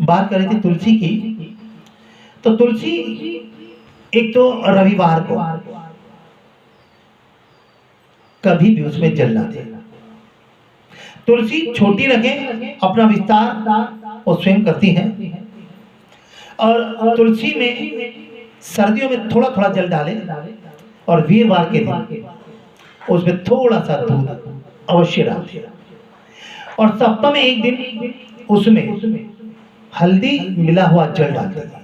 बात कर रही थी तुलसी की। तो तुलसी एक तो रविवार को कभी भी उसमें जल ना दे। तुलसी छोटी रखे, अपना विस्तार वो स्वयं करती है। और तुलसी में सर्दियों में थोड़ा थोड़ा जल डाले और वीरवार के दिन उसमें थोड़ा सा दूध अवश्य डालते। और सप्ताह में एक दिन उसमें हल्दी मिला हुआ जल डालते हैं।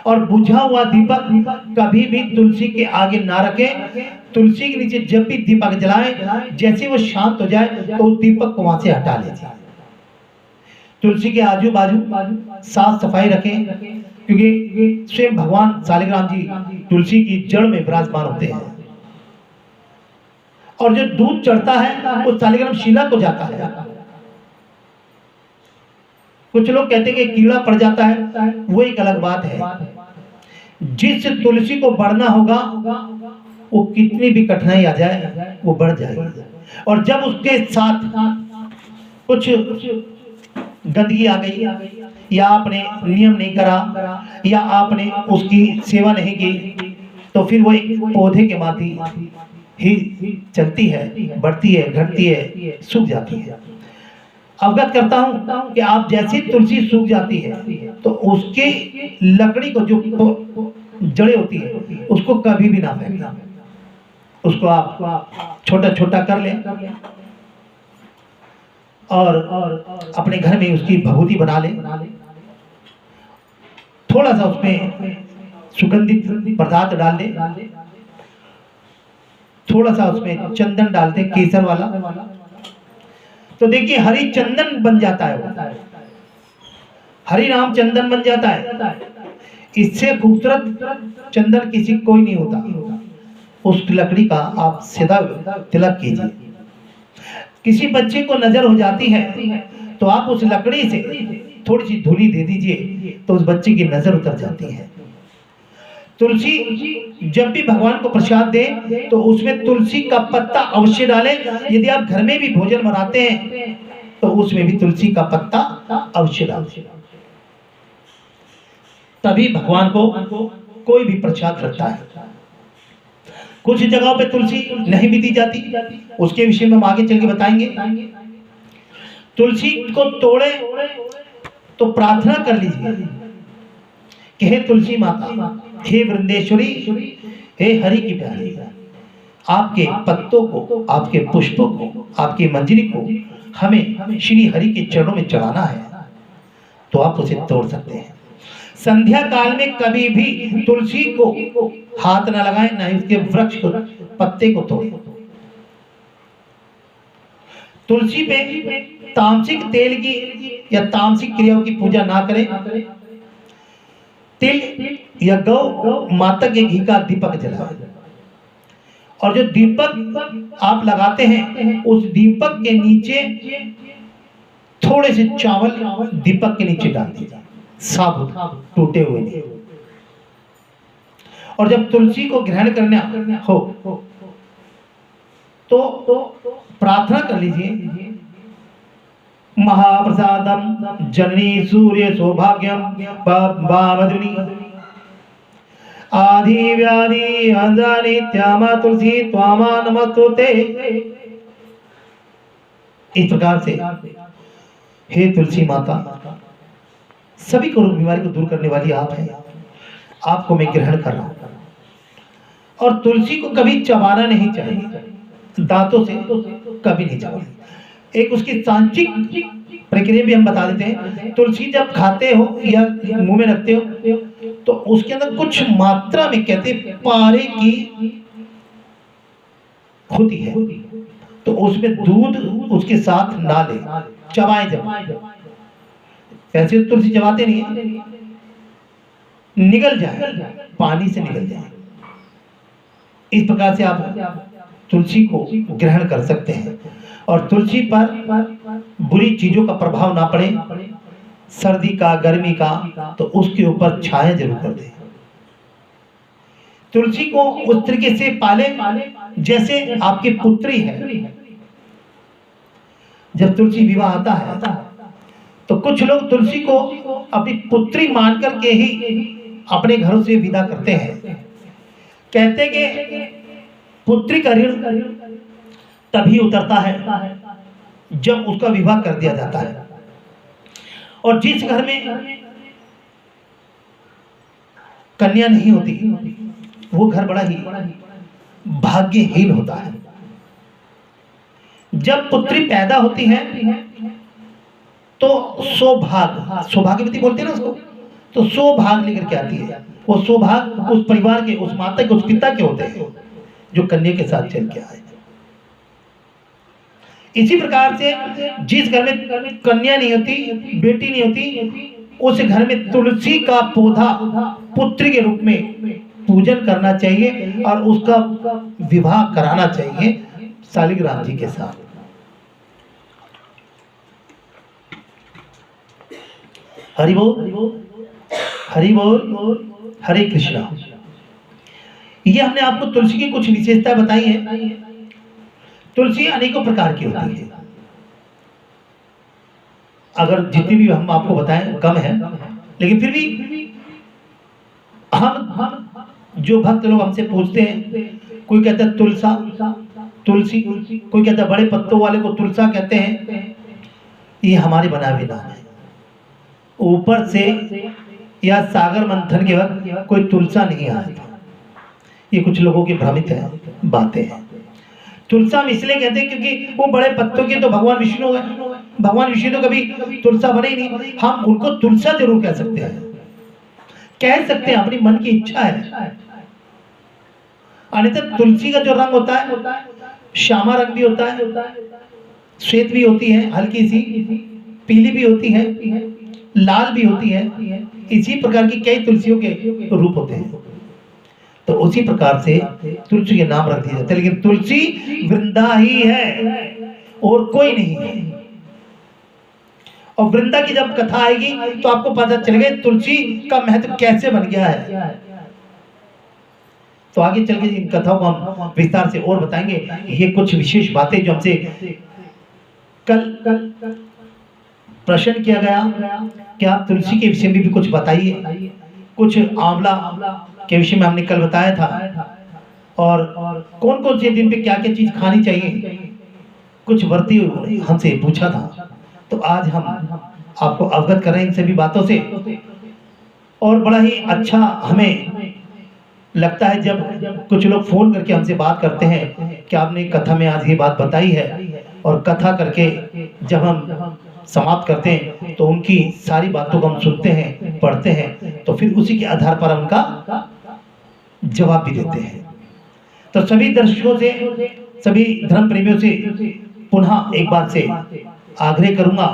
और बुझा हुआ दीपक कभी भी तुलसी के आगे ना रखें। तुलसी के नीचे जब भी दीपक जलाएं, जैसे वो शांत हो जाए तो उस दीपक को वहां से हटा लेते। तुलसी के आजू बाजू साफ सफाई रखें, क्योंकि स्वयं भगवान शालिग्राम जी तुलसी की जड़ में विराजमान होते हैं। और जो दूध चढ़ता है वो शालिग्राम शिला को जाता है। कुछ लोग कहते हैं कि कीड़ा पड़ जाता है, वो एक अलग बात है। जिस तुलसी को बढ़ना होगा वो कितनी भी कठिनाई आ जाए वो बढ़ जाएगी। और जब उसके साथ कुछ गंदगी आ गई, या आपने नियम नहीं करा, या आपने उसकी सेवा नहीं की, तो फिर वो एक पौधे के माती ही चलती है, बढ़ती है, घटती है, सूख जाती है। अवगत करता हूं कि आप जैसी तुलसी सूख जाती है तो उसके लकड़ी को जो जड़ें होती है उसको कभी भी ना फेंकना। उसको आप छोटा छोटा कर लें और अपने घर में उसकी भभूति बना लें। थोड़ा सा उसमें सुगंधित पदार्थ डाल दें, थोड़ा सा उसमें चंदन डाल दें, केसर वाला। तो देखिए हरि चंदन बन जाता है, वो हरि नाम चंदन बन जाता है। इससे खूबसूरत चंदन किसी कोई नहीं होता। उस लकड़ी का आप सीधा तिलक कीजिए। किसी बच्चे को नजर हो जाती है तो आप उस लकड़ी से थोड़ी सी धूली दे दीजिए तो उस बच्चे की नजर उतर जाती है। तुलसी जब भी भगवान को प्रसाद दे तो उसमें तुलसी का पत्ता अवश्य डालें। यदि आप घर में भी भोजन बनाते हैं तो उसमें भी तुलसी का पत्ता अवश्य डालें, तभी भगवान को कोई भी प्रसाद लगता है। कुछ जगहों पे तुलसी नहीं भी दी जाती, उसके विषय में हम आगे चल के बताएंगे। तुलसी को तोड़े तो प्रार्थना कर लीजिए कि हे तुलसी माता, हे वृंदेश्वरी, हे हरि की प्यारी, आपके पत्तों को, आपके पुष्पों को, आपकी मंजरी को हमें श्री हरि के चरणों में चढ़ाना है, तो आप उसे तोड़ सकते हैं। संध्या काल में कभी भी तुलसी को हाथ न लगाएं, ना ही उसके वृक्ष को, पत्ते को तोड़ें। तुलसी पे तामसिक तेल की या तामसिक क्रियाओं की पूजा ना करें। तिल या गौ माता के घी का दीपक जलाएं। और जो दीपक आप लगाते हैं उस दीपक के नीचे थोड़े से चावल दीपक के नीचे डाल दीजिए, साबुत, टूटे हुए नहीं। और जब तुलसी को ग्रहण करना हो तो प्रार्थना कर लीजिए, महाप्रसादम जननी सूर्य सौभाग्यम बावधुनी आदि व्याधि अंजनी त्यामा तुलसी त्वामा नमस्तुते। इस प्रकार से हे तुलसी माता, सभी को बीमारी को दूर करने वाली आप हैं, आपको मैं ग्रहण कर रहा हूं। और तुलसी को कभी चबाना नहीं चाहिए, दांतों से कभी नहीं चबाना। एक उसकी सांचिक प्रक्रिया भी हम बता देते हैं। तुलसी जब खाते हो या मुंह में रखते हो तो उसके अंदर कुछ मात्रा में कहते पारे की होती है, तो उसमें दूध उसके साथ ना ले, चबाएं। जब ऐसे तुलसी चबाते नहीं है, निगल जाए, पानी से निगल जाए। इस प्रकार से आप तुलसी को ग्रहण कर सकते हैं। और तुलसी पर बुरी चीजों का प्रभाव ना पड़े, सर्दी का, गर्मी का, तो उसके ऊपर छाया जरूर कर दें। तुलसी को उस तरीके से पाले जैसे आपकी पुत्री है। जब तुलसी विवाह आता है तो कुछ लोग तुलसी को अपनी पुत्री मान करके ही अपने घरों से विदा करते हैं। कहते कि पुत्री का ऋण तभी उतरता है जब उसका विवाह कर दिया जाता है। और जिस घर में कन्या नहीं होती वो घर बड़ा ही भाग्यहीन होता है। जब पुत्री पैदा होती है तो सौभाग्यवती बोलते हैं ना उसको, तो सौभाग्य लेकर के आती है। वो सौभाग्य उस परिवार के, उस माता के, उस पिता के होते हैं जो कन्या के साथ चल के आए। इसी प्रकार से जिस घर में कन्या नहीं होती, बेटी नहीं होती, उस घर में तुलसी का पौधा पुत्री के रूप में पूजन करना चाहिए और उसका विवाह कराना चाहिए शालिग्राम जी के साथ। हरि बोल, हरि बोल, हरे कृष्णा। ये हमने आपको तुलसी की कुछ विशेषता बताई है। तुलसी अनेकों प्रकार की होती है, अगर जितनी भी हम आपको बताएं कम है, लेकिन फिर भी हम जो भक्त लोग हमसे पूछते हैं, कोई कहता है तुलसी, कोई कहता है बड़े पत्तों वाले को तुलसा कहते हैं। ये हमारे बनाए हुए नाम है। ऊपर से या सागर मंथन के वक्त कोई तुलसा नहीं आया था। ये कुछ लोगों की भ्रमित है बातें हैं। तुलसा हम इसलिए कहते हैं क्योंकि वो बड़े पत्तों के तो भगवान विष्णु है। भगवान विष्णु तो कभी तुलसा बने ही नहीं। हम उनको तुलसा जरूर कह सकते हैं, कह सकते हैं, अपनी मन की इच्छा है। अन्यथा तुलसी का जो रंग होता है श्यामा रंग भी होता है, श्वेत भी होती है, हल्की सी पीली भी होती है, लाल भी होती है। इसी प्रकार की कई तुलसियों के रूप होते हैं। तो उसी प्रकार से तुलसी के नाम रख दिए जाते हैं। लेकिन तुलसी वृंदा ही है और कोई नहीं है। और वृंदा की जब कथा आएगी तो आपको पता चलेगा तुलसी का महत्व कैसे बन गया है। तो आगे चल के इन कथाओं को हम विस्तार से और बताएंगे। ये कुछ विशेष बातें जो हमसे कल प्रश्न किया गया कि आप तुलसी के विषय में भी कुछ बताइए। कुछ आंवला के विषय में हमने कल बताया था, और कौन कौन से दिन पे क्या क्या चीज खानी चाहिए कुछ व्रती हमसे पूछा था। तो आज हम आपको अवगत कर रहे हैं इन सभी बातों से। और बड़ा ही अच्छा हमें लगता है जब कुछ लोग फोन करके हमसे बात करते हैं कि आपने कथा में आज ये बात बताई है, और कथा करके जब हम समाप्त करते हैं तो उनकी सारी बातों को हम सुनते हैं, पढ़ते हैं, तो फिर उसी के आधार पर उनका जवाब भी देते हैं। तो सभी दर्शकों से, सभी धर्म प्रेमियों से पुनः एक बार से आग्रह करूंगा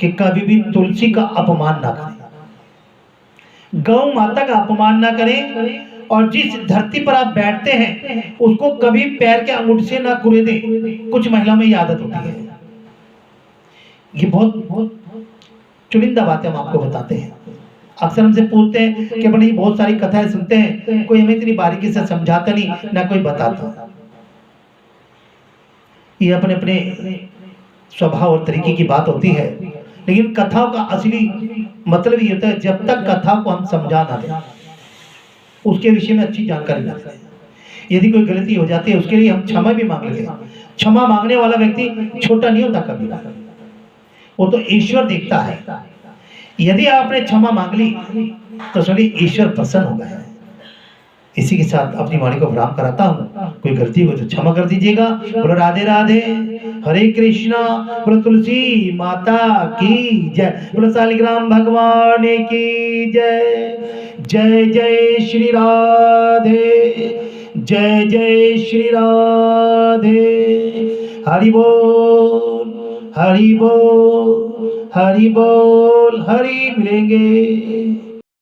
कि कभी भी तुलसी का अपमान ना करें, गौ माता का अपमान ना करें, और जिस धरती पर आप बैठते हैं उसको कभी पैर के अंगूठे से ना कुरेदें। कुछ महिलाओं में ये आदत होती है। ये बहुत चुनिंदा बातें हम आपको बताते हैं। अक्सर हमसे पूछते हैं कि बड़ी बहुत सारी कथाएं सुनते हैं, कोई हमें इतनी बारीकी से समझाता नहीं, ना कोई बताता। ये अपने अपने स्वभाव और तरीके की बात होती है। लेकिन कथाओं का असली मतलब ये होता है जब तक कथा को हम समझा ना दें, उसके विषय में अच्छी जानकारी ना दें। यदि कोई गलती हो जाती है उसके लिए हम क्षमा भी मांग लेते हैं। क्षमा मांगने वाला व्यक्ति छोटा नहीं होता कभी, वो तो ईश्वर देखता है। यदि आपने क्षमा मांग ली तो समझिए ईश्वर प्रसन्न हो गया है। इसी के साथ अपनी वाणी को विराम कराता हूँ। कोई गलती हो तो क्षमा कर दीजिएगा। बोलो राधे राधे, हरे कृष्णा। बोलो तुलसी माता की जय, बोलो शालिग्राम भगवान की जय। जय जय श्री राधे, जय जय श्री राधे। हरि बोल, हरि बोल, हरि बोल, हरि मिलेंगे।